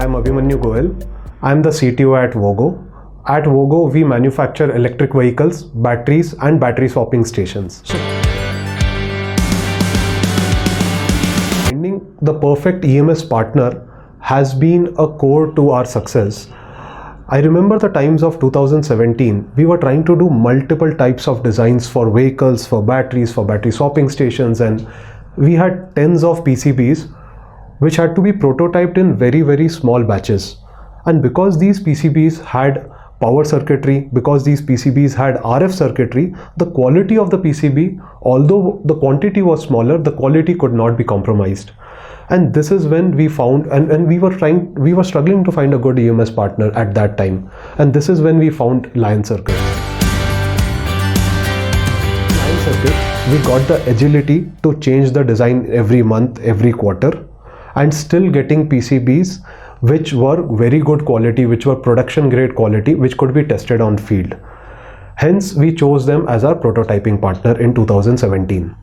I'm Abhimanyu Goyal. I'm the CTO at Vogo. At Vogo, we manufacture electric vehicles, batteries, and battery swapping stations. Finding the perfect EMS partner has been a core to our success. I remember the times of 2017, we were trying to do multiple types of designs for vehicles, for batteries, for battery swapping stations, and we had tens of PCBs which had to be prototyped in very small batches. And because these PCBs had power circuitry, because these PCBs had RF circuitry, the quality of the PCB, although the quantity was smaller, the quality could not be compromised. And this is when we found, and we were struggling to find a good EMS partner at that time. And this is when we found LionCircuits. LionCircuits, we got the agility to change the design every month, every quarter, and still getting PCBs which were very good quality, which were production grade quality, which could be tested on field. Hence, we chose them as our prototyping partner in 2017.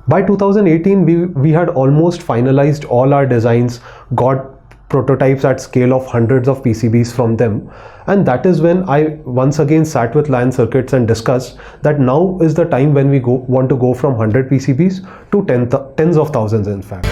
By 2018, we had almost finalized all our designs, got prototypes at scale of hundreds of PCBs from them. And that is when I once again sat with LionCircuits and discussed that now is the time when we want to go from 100 PCBs to tens of thousands in fact.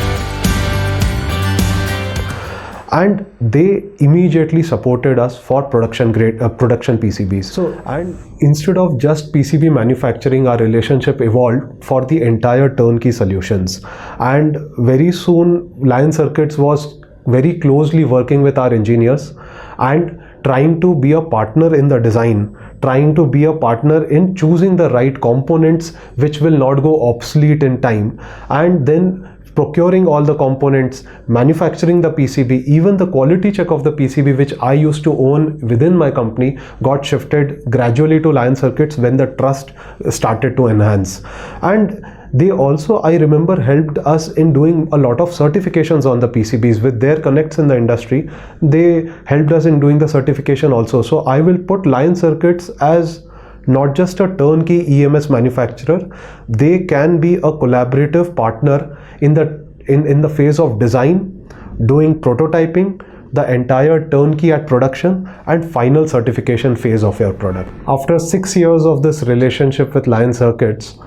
And they immediately supported us for production PCBs. So, and instead of just PCB manufacturing, our relationship evolved for the entire turnkey solutions. And very soon, LionCircuits was very closely working with our engineers and trying to be a partner in the design, trying to be a partner in choosing the right components which will not go obsolete in time, and then procuring all the components, manufacturing the PCB, even the quality check of the PCB which I used to own within my company got shifted gradually to LionCircuits when the trust started to enhance. And they also, I remember, helped us in doing a lot of certifications on the PCBs with their connects in the industry. They helped us in doing the certification also. So I will put LionCircuits as not just a turnkey EMS manufacturer, they can be a collaborative partner in the phase of design, doing prototyping, the entire turnkey at production, and final certification phase of your product. After 6 years of this relationship with LionCircuits,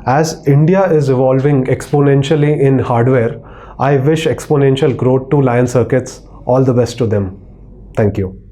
as India is evolving exponentially in hardware, I wish exponential growth to LionCircuits. All the best to them. Thank you.